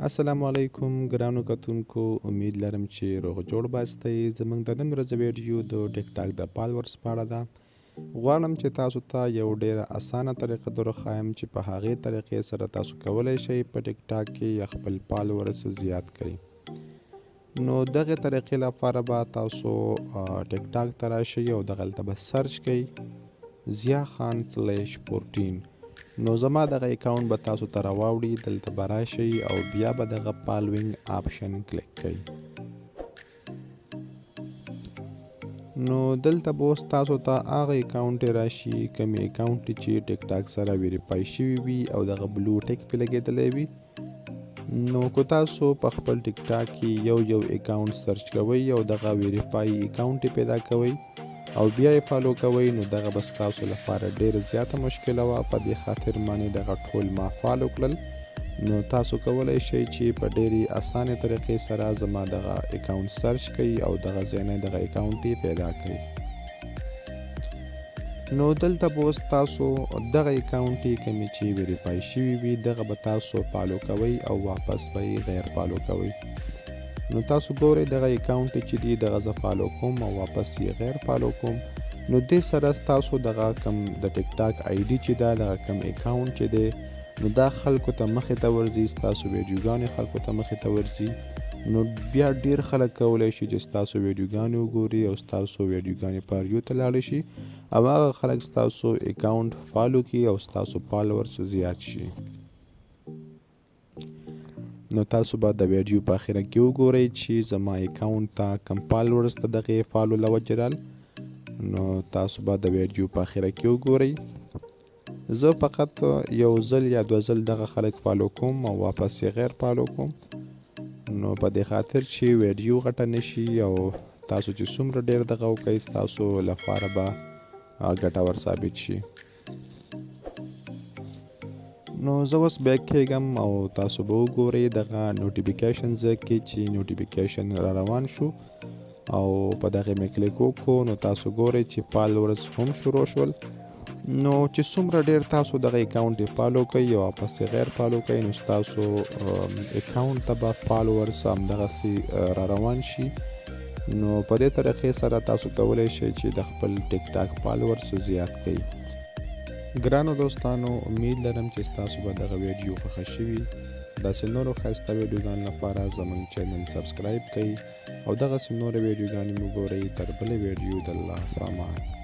السلام علیکم ګرانو کتونکو، امید لرم چې روغ جوړ باستی. زموږ د نن ورځې ویډیو د ټیک ټاک د فالوورز په اړه ده. غواړم چې تاسو ته یو ډیره اسانه طریقه درښایم چې په هغې طریقې سره تاسو کولی شئ په ټیک ټاک کې خپل فالوورز زیات کړئ. نو دغه طریقې لپاره به تاسو ټیک ټاک ته راشئ او دغلته به سرچ کړئ ضیا خان /14. نو زما دغه اکاونټ به تاسو ته راواوړي، دلته به راشئ او بیا به دغه فالوینګ آپشن کلیک کړئ. نو دلته به اوس تاسو ته هغه اکاونټ راشي کومې اکاونټ چې ټیک ټاک سره ویریفای شوي وي او دغه بلو ټیک پې لګېدلی وي. نو که تاسو په خپل ټیک ټاک کې یو اکاونټ سرچ کوئ او دغه ویریفای اکاونټ پیدا کوئ او بیا یې فالو کوئ، نو دغه به ستاسو لپاره ډېره زیاته مشکله وه. په دې خاطر مانې دغه ټول ما فالو کړل. نو تاسو کولی شئ چې په ډېرې اسانې طریقې سره زما دغه اکاونټ سرچ کړئ او دغه ځای نه دغه اکاونټ یې پیدا کړئ. نو دلته به اوس تاسو دغه اکاونټ کومې چې ویریفای شوي وي دغه به تاسو فالو کوئ او واپس به یې غیر فالو کوئ. نو تاسو ګورئ دغه اکاونټ چې دی دغه زه فالو کوم او واپس یې غیر فالو کوم. نو دې سره تاسو دغه کم د ټیک ټاک آی ډي چې ده دغه کم اکاونټ چې دی نو دا خلکو ته مخې ته ورځي، ستاسو ویډیوګانې خلکو ته مخې ته ورځي. نو بیا ډیر خلک کولی شي چې ستاسو ویډیوګانې وګوري او ستاسو ویډیوګانې په ریو ته لاړې شي او هغه خلک ستاسو اکاونټ فالو کړي او ستاسو فالوورز زیات شي. نو تاسو به د ویډیو په اخره کې وګورئ چې زما اکاونټ ته کم فالوورز ته دغه فالو له وجې رال. نو تاسو به د ویډیو په اخره کې وګورئ. زه فقط یو ځل یا دوه ځل دغه خلک فالو کوم او واپس یې غیر فالو کوم. نو په دې خاطر چې ویډیو غټه نشي او تاسو چې څومره ډیر دغه وکئ ستاسو لپاره به ګټور ثابت شي. نو زه اوس بیک کېږم او تاسو به وګورئ دغه نوټیفیکیشن ځای کې چې نوټیفیکیشن را روان شو او په دغه مې کلیک وکړو. نو تاسو ګورئ چې فالوورز هم شروع شول. نو چې څومره ډیر تاسو دغه اکاونټ یې فالو کوئ او واپس یې غیر فالو کوئ نو ستاسو اکاونټ ته به فالوورز همدغسې را روان شي. نو په دې طریقې سره تاسو کولی شئ چې د خپل ټیک ټاک فالوورز زیات کړئ. ګرانو دوستانو، امید لرم چې ستاسو به دغه ویډیو خوښه شوي. داسې نورو ښایسته ویډیوګانو لپاره زموږ چینل سبسکرایب کړئ او دغسې نورې ویډیوګانې مو ګورئ. تر بلې ویډیو د الله په امان.